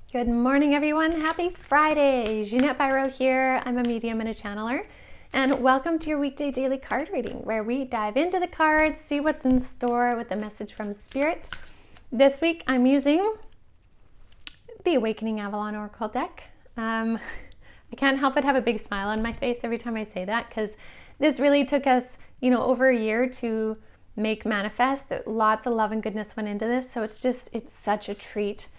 Good morning, everyone. Happy Friday. Jeanette Biro here. I'm a medium and a channeler. And welcome to your weekday daily card reading, where we dive into the cards, see what's in store with a message from Spirit. This week, I'm using the Awakening Avalon Oracle deck. I can't help but have a big smile on my face every time I say that, because this really took us, over a year to make manifest. Lots of love and goodness went into this. So it's such a treat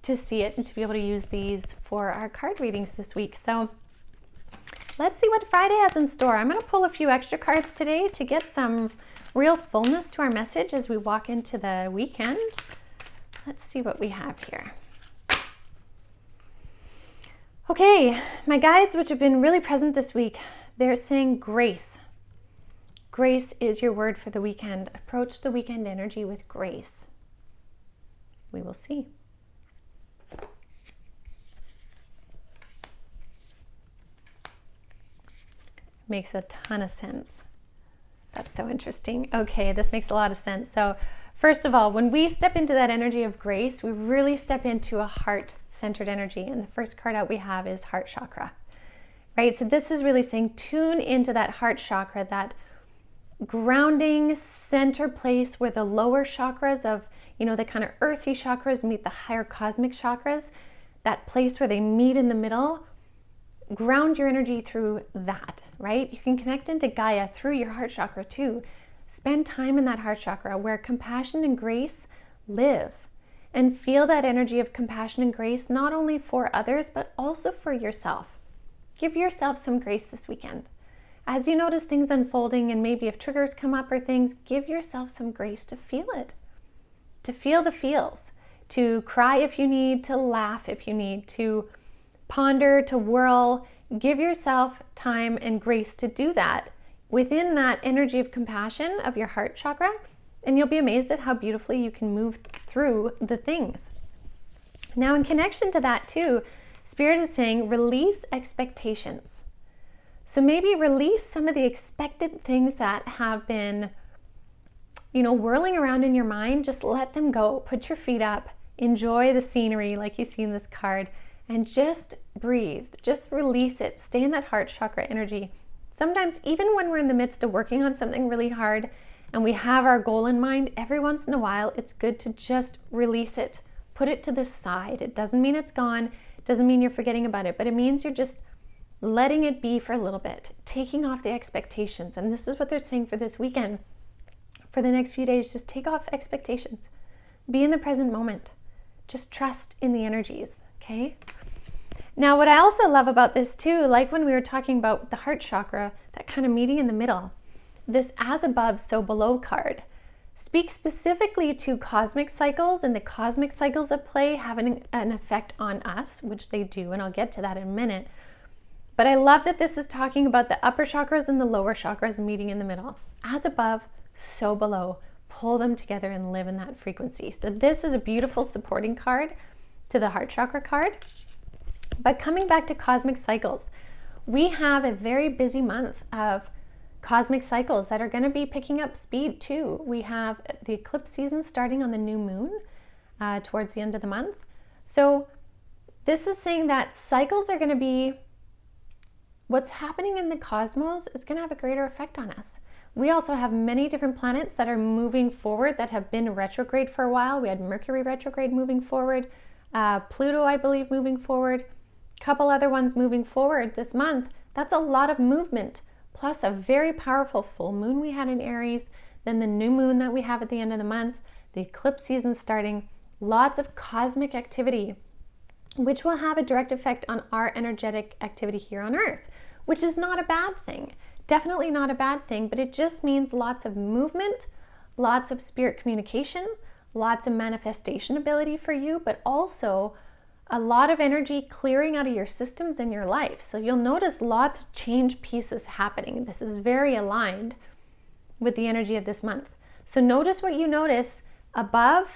to see it and to be able to use these for our card readings this week. So let's see what Friday has in store. I'm going to pull a few extra cards today to get some real fullness to our message as we walk into the weekend. Let's see what we have here. Okay, my guides, which have been really present this week, they're saying grace. Grace is your word for the weekend. Approach the weekend energy with grace. We will see. Makes a ton of sense. That's so interesting. Okay, this makes a lot of sense. So first of all, when we step into that energy of grace, we really step into a heart-centered energy. And the first card out we have is heart chakra, right? So this is really saying tune into that heart chakra, that grounding center place where the lower chakras of, the kind of earthy chakras meet the higher cosmic chakras, that place where they meet in the middle. Ground your energy through that, right? You can connect into Gaia through your heart chakra too. Spend time in that heart chakra where compassion and grace live, and feel that energy of compassion and grace not only for others, but also for yourself. Give yourself some grace this weekend. As you notice things unfolding, and maybe if triggers come up or things, give yourself some grace to feel it, to feel the feels, to cry if you need, to laugh if you need, to ponder, to whirl. Give yourself time and grace to do that within that energy of compassion of your heart chakra, and you'll be amazed at how beautifully you can move through the things. Now, in connection to that too, Spirit is saying release expectations. So maybe release some of the expected things that have been, whirling around in your mind. Just let them go. Put your feet up. Enjoy the scenery like you see in this card. And just breathe, just release it. Stay in that heart chakra energy. Sometimes even when we're in the midst of working on something really hard and we have our goal in mind, every once in a while, it's good to just release it. Put it to the side. It doesn't mean it's gone. It doesn't mean you're forgetting about it, but it means you're just letting it be for a little bit, taking off the expectations. And this is what they're saying for this weekend. For the next few days, just take off expectations. Be in the present moment. Just trust in the energies, okay? Now, what I also love about this too, like when we were talking about the heart chakra, that kind of meeting in the middle, this as above, so below card speaks specifically to cosmic cycles, and the cosmic cycles at play have an effect on us, which they do, and I'll get to that in a minute. But I love that this is talking about the upper chakras and the lower chakras meeting in the middle. As above, so below. Pull them together and live in that frequency. So this is a beautiful supporting card to the heart chakra card. But coming back to cosmic cycles, we have a very busy month of cosmic cycles that are going to be picking up speed too. We have the eclipse season starting on the new moon towards the end of the month. So this is saying that cycles are going to be, what's happening in the cosmos is going to have a greater effect on us. We also have many different planets that are moving forward that have been retrograde for a while. We had Mercury retrograde moving forward, Pluto, I believe, moving forward. Couple other ones moving forward this month. That's a lot of movement, plus a very powerful full moon we had in Aries, then the new moon that we have at the end of the month, the eclipse season starting, lots of cosmic activity, which will have a direct effect on our energetic activity here on Earth, which is not a bad thing. Definitely not a bad thing, but it just means lots of movement, lots of spirit communication, lots of manifestation ability for you, but also a lot of energy clearing out of your systems in your life. So you'll notice lots of change pieces happening. This is very aligned with the energy of this month. So notice what you notice above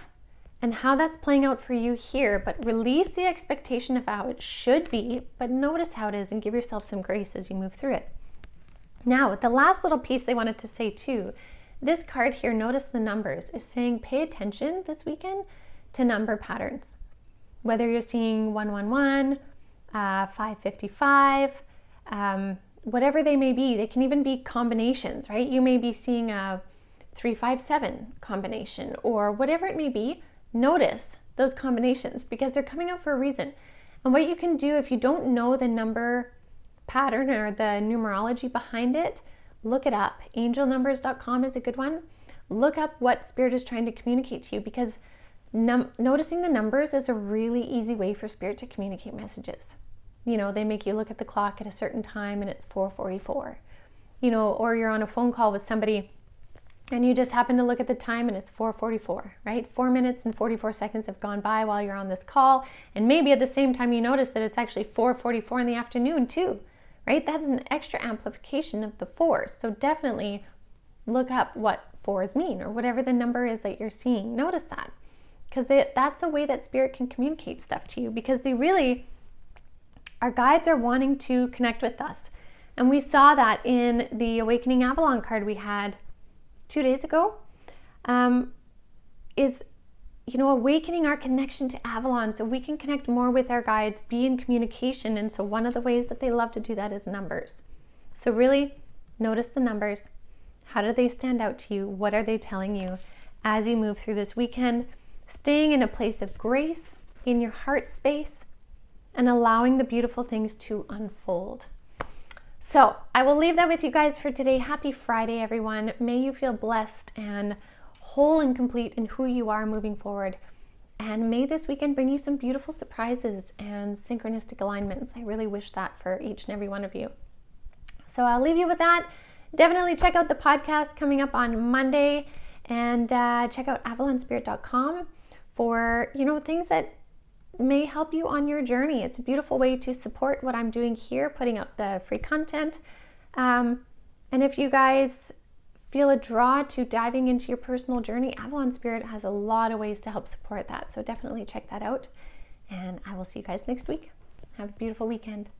and how that's playing out for you here, but release the expectation of how it should be, but notice how it is and give yourself some grace as you move through it. Now, the last little piece they wanted to say too, this card here, notice the numbers, is saying pay attention this weekend to number patterns. whether you're seeing 111, 555, whatever they may be. They can even be combinations, right? You may be seeing a 357 combination or whatever it may be. Notice those combinations because they're coming up for a reason. And what you can do if you don't know the number pattern or the numerology behind it, look it up. Angelnumbers.com is a good one. Look up what Spirit is trying to communicate to you, because noticing the numbers is a really easy way for Spirit to communicate messages. You know, they make you look at the clock at a certain time and it's 4:44. You know, or you're on a phone call with somebody and you just happen to look at the time and it's 4:44, right? 4 minutes and 44 seconds have gone by while you're on this call. And maybe at the same time you notice that it's actually 4:44 in the afternoon too, right? That's an extra amplification of the fours. So definitely look up what fours mean or whatever the number is that you're seeing. Notice that, because that's a way that Spirit can communicate stuff to you, because our guides are wanting to connect with us. And we saw that in the Awakening Avalon card we had 2 days ago, awakening our connection to Avalon so we can connect more with our guides, be in communication. And so one of the ways that they love to do that is numbers. So really notice the numbers. How do they stand out to you? What are they telling you as you move through this weekend? Staying in a place of grace in your heart space and allowing the beautiful things to unfold. So I will leave that with you guys for today. Happy Friday, everyone. May you feel blessed and whole and complete in who you are moving forward. And may this weekend bring you some beautiful surprises and synchronistic alignments. I really wish that for each and every one of you. So I'll leave you with that. Definitely check out the podcast coming up on Monday, and check out avalonspirit.com for, things that may help you on your journey. It's a beautiful way to support what I'm doing here, putting up the free content. And if you guys feel a draw to diving into your personal journey, Avalon Spirit has a lot of ways to help support that. So definitely check that out. And I will see you guys next week. Have a beautiful weekend.